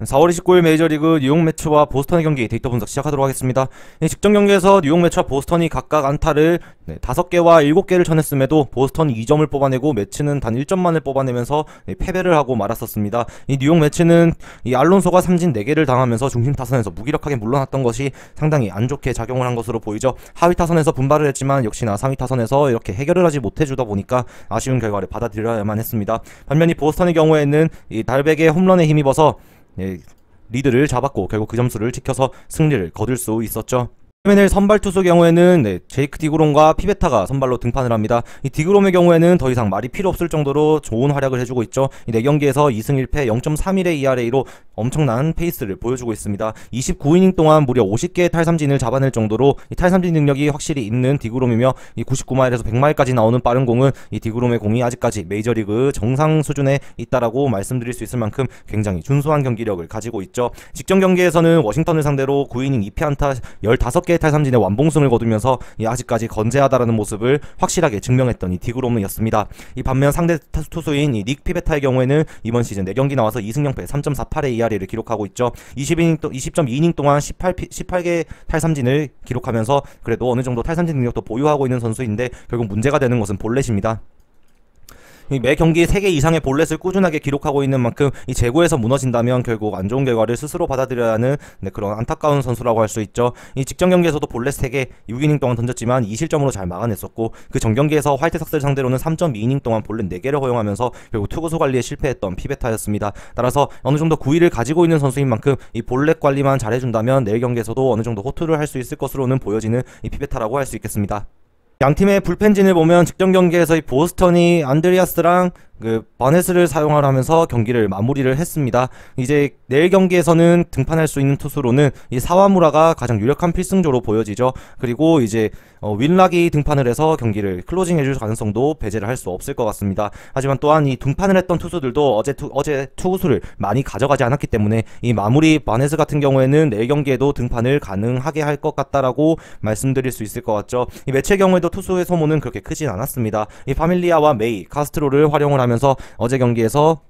4월 29일 메이저리그 뉴욕 매츠와 보스턴의 경기 데이터 분석 시작하도록 하겠습니다. 직전 경기에서 뉴욕 매츠와 보스턴이 각각 안타를 5개와 7개를 쳐냈음에도 보스턴이 2점을 뽑아내고 매츠는 단 1점만을 뽑아내면서 패배를 하고 말았었습니다. 이 뉴욕 매츠는 이 알론소가 삼진 4개를 당하면서 중심 타선에서 무기력하게 물러났던 것이 상당히 안 좋게 작용을 한 것으로 보이죠. 하위 타선에서 분발을 했지만 역시나 상위 타선에서 이렇게 해결을 하지 못해주다 보니까 아쉬운 결과를 받아들여야만 했습니다. 반면 이 보스턴의 경우에는 이 달백의 홈런에 힘입어서 리드를 잡았고 결국 그 점수를 지켜서 승리를 거둘 수 있었죠. 맨의 선발 투수 경우에는 제이크 디그롬과 피베타가 선발로 등판을 합니다. 이 디그롬의 경우에는 더 이상 말이 필요 없을 정도로 좋은 활약을 해주고 있죠. 이 4경기에서 2승 1패 0.31의 ERA로 엄청난 페이스를 보여주고 있습니다. 29이닝 동안 무려 50개의 탈삼진을 잡아낼 정도로 이 탈삼진 능력이 확실히 있는 디그롬이며 이 99마일에서 100마일까지 나오는 빠른 공은 이 디그롬의 공이 아직까지 메이저리그 정상 수준에 있다라고 말씀드릴 수 있을 만큼 굉장히 준수한 경기력을 가지고 있죠. 직전 경기에서는 워싱턴을 상대로 9이닝 2패 안타 15개 탈삼진의 완봉승을 거두면서 아직까지 건재하다라는 모습을 확실하게 증명했던 이 디그롬이었습니다. 이 반면 상대 투수인 이 닉 피베타의 경우에는 이번 시즌 4경기 나와서 2승 0패 3.48의 ERA를 기록하고 있죠. 20.2이닝 동안 18개 탈삼진을 기록하면서 그래도 어느 정도 탈삼진 능력도 보유하고 있는 선수인데 결국 문제가 되는 것은 볼넷입니다. 매 경기 3개 이상의 볼넷을 꾸준하게 기록하고 있는 만큼 이 제구에서 무너진다면 결국 안 좋은 결과를 스스로 받아들여야 하는 그런 안타까운 선수라고 할 수 있죠. 이 직전 경기에서도 볼넷 3개 6이닝 동안 던졌지만 2실점으로 잘 막아냈었고 그 전경기에서 화이트삭스를 상대로는 3.2이닝 동안 볼넷 4개를 허용하면서 결국 투구수 관리에 실패했던 피베타였습니다. 따라서 어느 정도 구위를 가지고 있는 선수인 만큼 이 볼넷 관리만 잘해준다면 내일 경기에서도 어느 정도 호투를 할 수 있을 것으로는 보여지는 이 피베타라고 할 수 있겠습니다. 양팀의 불펜진을 보면 직전 경기에서 이 보스턴이 안드리아스랑 바넷을 사용을 하면서 경기를 마무리를 했습니다. 이제 내일 경기에서는 등판할 수 있는 투수로는 이 사와무라가 가장 유력한 필승조로 보여지죠. 그리고 이제 윈락이 등판을 해서 경기를 클로징 해줄 가능성도 배제를 할 수 없을 것 같습니다. 하지만 또한 이 등판을 했던 투수들도 어제 투구수를 많이 가져가지 않았기 때문에 이 마무리 바넷 같은 경우에는 내일 경기에도 등판을 가능하게 할 것 같다라고 말씀드릴 수 있을 것 같죠. 이 매치의 경우에도 투수의 소모는 그렇게 크진 않았습니다. 이 파밀리아와 메이, 카스트로를 활용을 하면서 어제 경기에서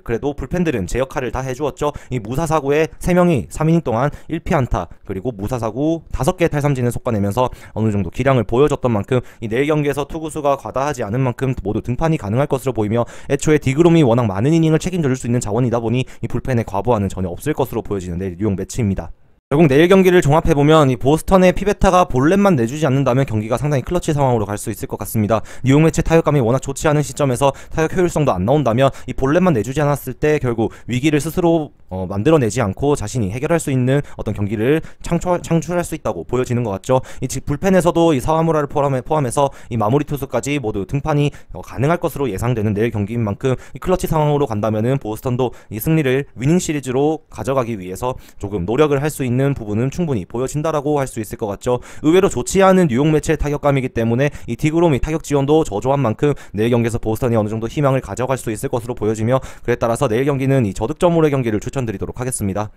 그래도 불펜들은 제 역할을 다 해주었죠. 이 무사사구에 3명이 3이닝 동안 1피 안타 그리고 무사사구 5개의 탈삼진을 솎아내면서 어느 정도 기량을 보여줬던 만큼 이 내일 경기에서 투구수가 과다하지 않은 만큼 모두 등판이 가능할 것으로 보이며 애초에 디그롬이 워낙 많은 이닝을 책임져 줄 수 있는 자원이다 보니 이 불펜의 과부하는 전혀 없을 것으로 보여지는 내일 뉴욕 매치입니다. 결국 내일 경기를 종합해보면 이 보스턴의 피베타가 볼넷만 내주지 않는다면 경기가 상당히 클러치 상황으로 갈 수 있을 것 같습니다. 뉴욕 매치 타격감이 워낙 좋지 않은 시점에서 타격 효율성도 안 나온다면 이 볼넷만 내주지 않았을 때 결국 위기를 스스로 만들어내지 않고 자신이 해결할 수 있는 어떤 경기를 창출할 수 있다고 보여지는 것 같죠. 이 불펜에서도 이 사와무라를 포함해서 이 마무리 투수까지 모두 등판이 가능할 것으로 예상되는 내일 경기인 만큼 이 클러치 상황으로 간다면은 보스턴도 이 승리를 위닝 시리즈로 가져가기 위해서 조금 노력을 할 수 있는 부분은 충분히 보여진다라고 할 수 있을 것 같죠. 의외로 좋지 않은 뉴욕 매치의 타격감이기 때문에 이 디그롬이 타격 지원도 저조한 만큼 내일 경기에서 보스턴이 어느 정도 희망을 가져갈 수 있을 것으로 보여지며 그에 따라서 내일 경기는 이 저득점으로의 경기를 추천드리도록 하겠습니다.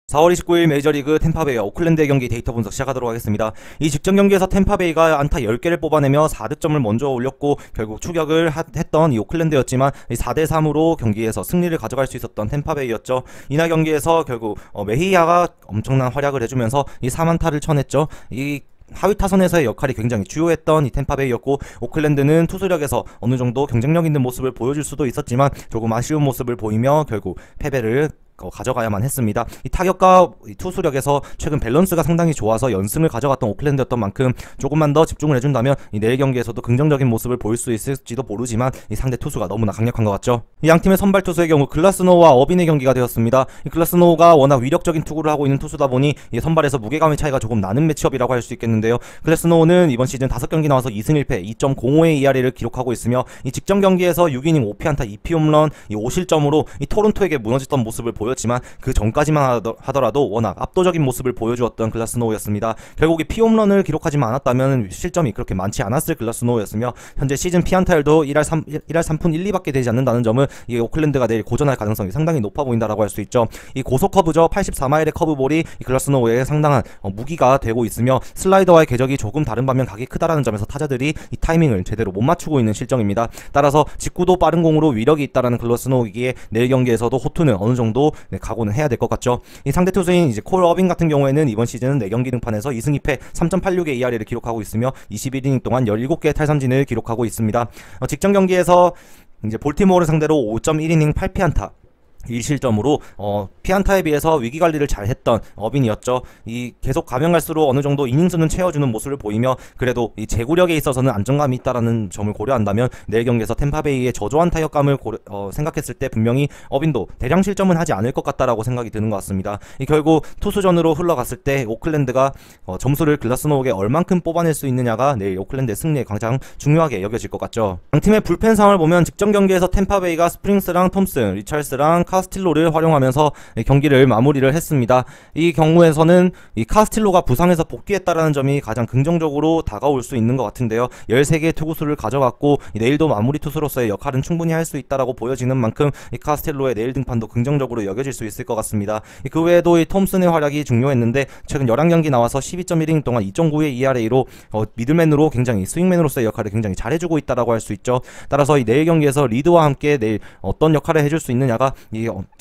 4월 29일 메이저리그 템파베이와 오클랜드의 경기 데이터 분석 시작하도록 하겠습니다. 이 직전 경기에서 템파베이가 안타 10개를 뽑아내며 4득점을 먼저 올렸고 결국 추격을 했던 이 오클랜드였지만 4대3으로 경기에서 승리를 가져갈 수 있었던 템파베이였죠. 이날 경기에서 결국 메히야가 엄청난 활약을 해주면서 이 4안타를 쳐냈죠. 이 하위 타선에서의 역할이 굉장히 주요했던 이 템파베이였고 오클랜드는 투수력에서 어느 정도 경쟁력 있는 모습을 보여줄 수도 있었지만 조금 아쉬운 모습을 보이며 결국 패배를 가져가야만 했습니다. 이 타격과 이 투수력에서 최근 밸런스가 상당히 좋아서 연승을 가져갔던 오클랜드였던 만큼 조금만 더 집중을 해준다면 이 내일 경기에서도 긍정적인 모습을 보일 수 있을지도 모르지만 이 상대 투수가 너무나 강력한 것 같죠. 이 양팀의 선발 투수의 경우 글라스노우와 어빈의 경기가 되었습니다. 이 글라스노우가 워낙 위력적인 투구를 하고 있는 투수다 보니 이 선발에서 무게감의 차이가 조금 나는 매치업이라고 할 수 있겠는데요. 글라스노우는 이번 시즌 5경기 나와서 2승 1패 2.05의 ERA를 기록하고 있으며 이 직전 경기에서 6이닝 5피 안타 2피 홈런 이 5실점으로 이 토론토에게 무너졌던 모습을 보였지만 그 전까지만 하더라도 워낙 압도적인 모습을 보여주었던 글라스노우였습니다. 결국 이 피홈런을 기록하지만 않았다면 실점이 그렇게 많지 않았을 글라스노우였으며 현재 시즌 피안타율도 1할 3푼 1, 2밖에 되지 않는다는 점은 이 오클랜드가 내일 고전할 가능성이 상당히 높아 보인다라고 할 수 있죠. 이 고속 커브죠. 84마일의 커브볼이 이 글라스노우에 상당한 무기가 되고 있으며 슬라이더와의 궤적이 조금 다른 반면 각이 크다라는 점에서 타자들이 이 타이밍을 제대로 못 맞추고 있는 실정입니다. 따라서 직구도 빠른 공으로 위력이 있다라는 글라스노우이기에 내일 경기에서도 호투는 어느 정도 각오는 해야 될 것 같죠. 이 상대 투수인 이제 콜 어빙 같은 경우에는 이번 시즌은 4경기 등판에서 2승 2패 3.86의 ERA를 기록하고 있으며 21이닝 동안 17개의 탈삼진을 기록하고 있습니다. 직전 경기에서 이제 볼티모어를 상대로 5.1이닝 8피안타 1실점으로 피안타에 비해서 위기관리를 잘했던 어빈이었죠. 이 계속 가면 갈수록 어느 정도 이닝수는 채워주는 모습을 보이며 그래도 이 제구력에 있어서는 안정감이 있다라는 점을 고려한다면 내일 경기에서 템파베이의 저조한 타격감을 생각했을 때 분명히 어빈도 대량 실점은 하지 않을 것 같다라고 생각이 드는 것 같습니다. 결국 투수전으로 흘러갔을 때 오클랜드가 점수를 글라스노우에게 얼만큼 뽑아낼 수 있느냐가 내일 오클랜드의 승리에 가장 중요하게 여겨질 것 같죠. 양팀의 불펜 상황을 보면 직전 경기에서 템파베이가 스프링스랑 톰슨, 리찰스랑 카스틸로를 활용하면서 경기를 마무리를 했습니다. 이 경우에서는 이 카스틸로가 부상해서 복귀했다라는 점이 가장 긍정적으로 다가올 수 있는 것 같은데요. 13개의 투구수를 가져갔고 내일도 마무리 투수로서의 역할은 충분히 할 수 있다라고 보여지는 만큼 이 카스틸로의 내일 등판도 긍정적으로 여겨질 수 있을 것 같습니다. 그 외에도 이 톰슨의 활약이 중요했는데 최근 11경기 나와서 12.1이닝 동안 2.9의 ERA로 미들맨으로 굉장히 스윙맨으로서의 역할을 굉장히 잘해주고 있다라고 할 수 있죠. 따라서 이 내일 경기에서 리드와 함께 내일 어떤 역할을 해줄 수 있느냐가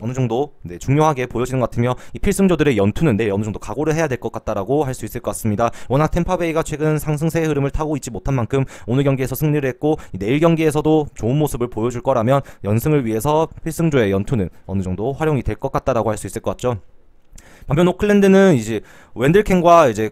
어느 정도 중요하게 보여지는 것 같으며 이 필승조들의 연투는 내일 어느 정도 각오를 해야 될 것 같다라고 할 수 있을 것 같습니다. 워낙 템파베이가 최근 상승세의 흐름을 타고 있지 못한 만큼 오늘 경기에서 승리를 했고 내일 경기에서도 좋은 모습을 보여줄 거라면 연승을 위해서 필승조의 연투는 어느 정도 활용이 될 것 같다라고 할 수 있을 것 같죠. 반면 오클랜드는 이제 웬들켄과 이제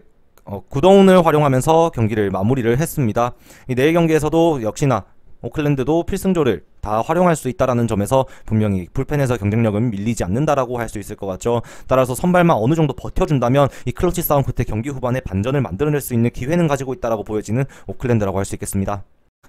구더운을 활용하면서 경기를 마무리를 했습니다. 이 내일 경기에서도 역시나 오클랜드도 필승조를 다 활용할 수 있다라는 점에서 분명히 불펜에서 경쟁력은 밀리지 않는다라고 할 수 있을 것 같죠. 따라서 선발만 어느 정도 버텨준다면 이 클러치 싸움 끝에 경기 후반에 반전을 만들어낼 수 있는 기회는 가지고 있다라고 보여지는 오클랜드라고 할 수 있겠습니다.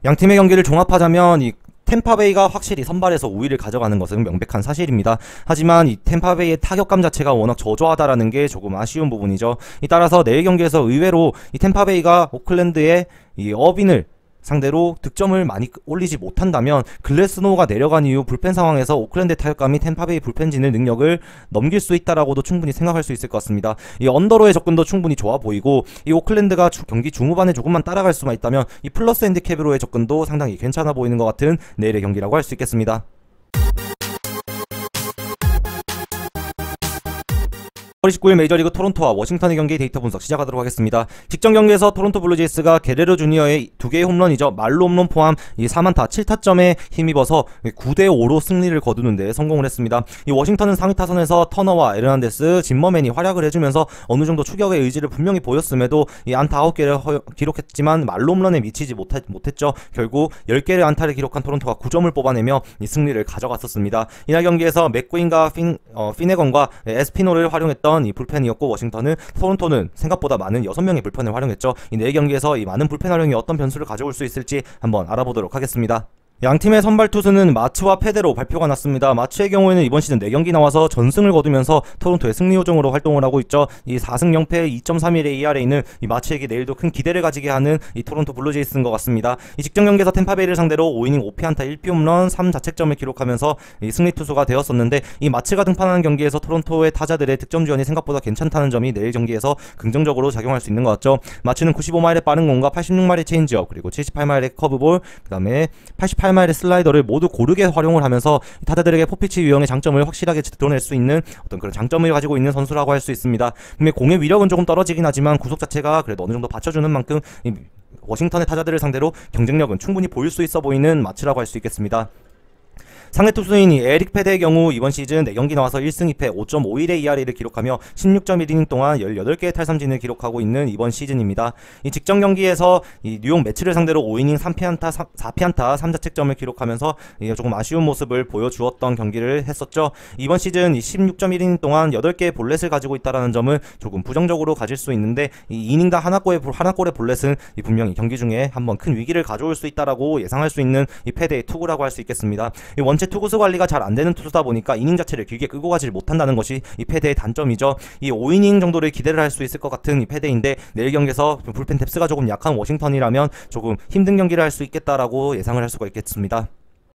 양 팀의 경기를 종합하자면 이 템파베이가 확실히 선발에서 우위를 가져가는 것은 명백한 사실입니다. 하지만 이 템파베이의 타격감 자체가 워낙 저조하다라는 게 조금 아쉬운 부분이죠. 따라서 내일 경기에서 의외로 이 템파베이가 오클랜드의 이 어빈을 상대로 득점을 많이 올리지 못한다면 글래스노우가 내려간 이후 불펜 상황에서 오클랜드의 타격감이 템파베이 불펜진의 능력을 넘길 수 있다라고도 충분히 생각할 수 있을 것 같습니다. 이 언더로의 접근도 충분히 좋아 보이고 이 오클랜드가 경기 중후반에 조금만 따라갈 수만 있다면 이 플러스 핸디캡으로의 접근도 상당히 괜찮아 보이는 것 같은 내일의 경기라고 할 수 있겠습니다. 19일 메이저리그 토론토와 워싱턴의 경기 데이터 분석 시작하도록 하겠습니다. 직전 경기에서 토론토 블루제이스가 게레로 주니어의 2개의 홈런이죠. 말로 홈런 포함 이 4만타 7타점에 힘입어서 9대5로 승리를 거두는데 성공을 했습니다. 이 워싱턴은 상위 타선에서 터너와 에르난데스, 짐머맨이 활약을 해주면서 어느 정도 추격의 의지를 분명히 보였음에도 이 안타 9개를 기록했지만 말로 홈런에 미치지 못했죠. 결국 10개의 안타를 기록한 토론토가 9점을 뽑아내며 이 승리를 가져갔었습니다. 이날 경기에서 맥구인과 피네건과 에스피노를 활용했던 이 불펜이었고 토론토는 생각보다 많은 6명의 불펜을 활용했죠. 이 4경기에서 이 많은 불펜 활용이 어떤 변수를 가져올 수 있을지 한번 알아보도록 하겠습니다. 양팀의 선발 투수는 마츠와 페데로 발표가 났습니다. 마츠의 경우에는 이번 시즌 4경기 나와서 전승을 거두면서 토론토의 승리 요정으로 활동을 하고 있죠. 이 4승 0패 2.31의 ERA는 이 마츠에게 내일도 큰 기대를 가지게 하는 이 토론토 블루제이스인 것 같습니다. 이 직전 경기에서 템파베이를 상대로 5이닝 5피안타 1피홈런 3자책점을 기록하면서 이 승리 투수가 되었었는데 이 마츠가 등판하는 경기에서 토론토의 타자들의 득점 지원이 생각보다 괜찮다는 점이 내일 경기에서 긍정적으로 작용할 수 있는 것 같죠. 마츠는 95마일의 빠른 공과 86마일의 체인지업 그리고 78마일의 커브볼 그 다음에 88마일의 슬라이더를 모두 고르게 활용을 하면서 타자들에게 포피치 유형의 장점을 확실하게 드러낼 수 있는 어떤 그런 장점을 가지고 있는 선수라고 할 수 있습니다. 분명히 공의 위력은 조금 떨어지긴 하지만 구속 자체가 그래도 어느 정도 받쳐주는 만큼 이 워싱턴의 타자들을 상대로 경쟁력은 충분히 보일 수 있어 보이는 마츠라고 할 수 있겠습니다. 상대 투수인 에릭 페데의 경우 이번 시즌 4경기 나와서 1승 2패 5.51의 ERA를 기록하며 16.1이닝 동안 18개의 탈삼진을 기록하고 있는 이번 시즌입니다. 이 직전 경기에서 이 뉴욕 매치를 상대로 5이닝 4피안타 3자책점을 기록하면서 조금 아쉬운 모습을 보여주었던 경기를 했었죠. 이번 시즌 16.1이닝 동안 8개의 볼넷을 가지고 있다는 점은 조금 부정적으로 가질 수 있는데 이 이닝당 하나골의 볼넷은 분명히 경기 중에 한번 큰 위기를 가져올 수 있다라고 예상할 수 있는 이 페데의 투구라고 할 수 있겠습니다. 이 원체 전체 투구수 관리가 잘 안 되는 투수다 보니까 이닝 자체를 길게 끌고 가지 못한다는 것이 이 패대의 단점이죠. 이 5이닝 정도를 기대를 할 수 있을 것 같은 이 패대인데 내일 경기에서 불펜 뎁스가 조금 약한 워싱턴이라면 조금 힘든 경기를 할 수 있겠다라고 예상을 할 수가 있겠습니다.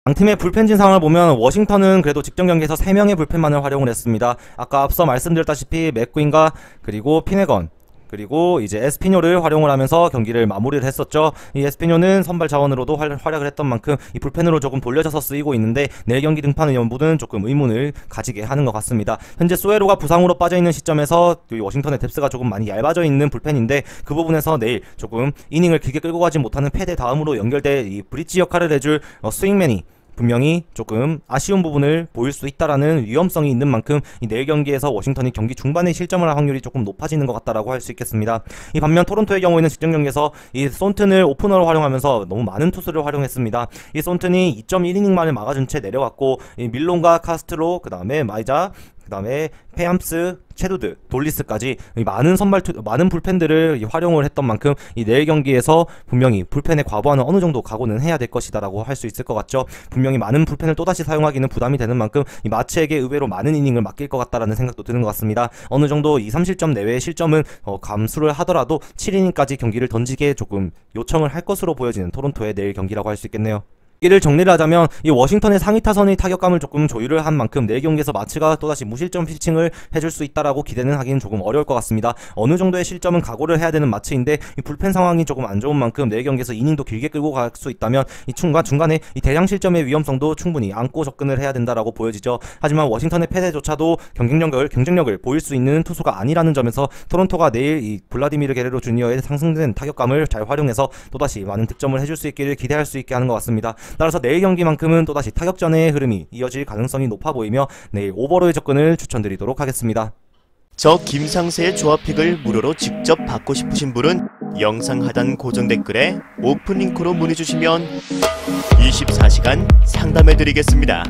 양팀의 불펜진 상황을 보면 워싱턴은 그래도 직전 경기에서 3명의 불펜만을 활용을 했습니다. 아까 앞서 말씀드렸다시피 맥구인과 그리고 피네건 그리고 이제 에스피뇨를 활용을 하면서 경기를 마무리를 했었죠. 이 에스피뇨는 선발 자원으로도 활약을 했던 만큼 이 불펜으로 조금 돌려져서 쓰이고 있는데 내일 경기 등판 여부는 조금 의문을 가지게 하는 것 같습니다. 현재 소에로가 부상으로 빠져있는 시점에서 워싱턴의 뎁스가 조금 많이 얇아져 있는 불펜인데 그 부분에서 내일 조금 이닝을 길게 끌고 가지 못하는 패대 다음으로 연결될 이 브릿지 역할을 해줄 스윙맨이 분명히 조금 아쉬운 부분을 보일 수 있다라는 위험성이 있는 만큼 이 내일 경기에서 워싱턴이 경기 중반에 실점을 할 확률이 조금 높아지는 것 같다라고 할 수 있겠습니다. 이 반면 토론토의 경우에는 직전 경기에서 이 손튼을 오프너로 활용하면서 너무 많은 투수를 활용했습니다. 이 손튼이 2.1이닝 만에 막아준 채 내려왔고 이 밀론과 카스트로 그 다음에 마이자 그 다음에 페암스, 체두드, 돌리스까지 많은 불펜들을 활용을 했던 만큼 이 내일 경기에서 분명히 불펜의 과부하는 어느 정도 각오는 해야 될 것이다라고 할 수 있을 것 같죠. 분명히 많은 불펜을 또다시 사용하기는 부담이 되는 만큼 이 마츠에게 의외로 많은 이닝을 맡길 것 같다라는 생각도 드는 것 같습니다. 어느 정도 2, 3실점 내외의 실점은 감수를 하더라도 7이닝까지 경기를 던지게 조금 요청을 할 것으로 보여지는 토론토의 내일 경기라고 할 수 있겠네요. 이를 정리를 하자면 이 워싱턴의 상위 타선의 타격감을 조금 조율을 한 만큼 내일 경기에서 마츠가 또다시 무실점 피칭을 해줄 수 있다라고 기대는 하기는 조금 어려울 것 같습니다. 어느 정도의 실점은 각오를 해야 되는 마츠인데 이 불펜 상황이 조금 안 좋은 만큼 내일 경기에서 이닝도 길게 끌고 갈 수 있다면 이 중간에 이 대량 실점의 위험성도 충분히 안고 접근을 해야 된다라고 보여지죠. 하지만 워싱턴의 패배조차도 경쟁력을 보일 수 있는 투수가 아니라는 점에서 토론토가 내일 이 블라디미르 게레로 주니어의 상승된 타격감을 잘 활용해서 또다시 많은 득점을 해줄 수 있기를 기대할 수 있게 하는 것 같습니다. 따라서 내일 경기만큼은 또다시 타격전의 흐름이 이어질 가능성이 높아 보이며 내일 오버로의 접근을 추천드리도록 하겠습니다. 저 김상세의 조합픽을 무료로 직접 받고 싶으신 분은 영상 하단 고정 댓글에 오픈 링크로 문의 주시면 24시간 상담해 드리겠습니다.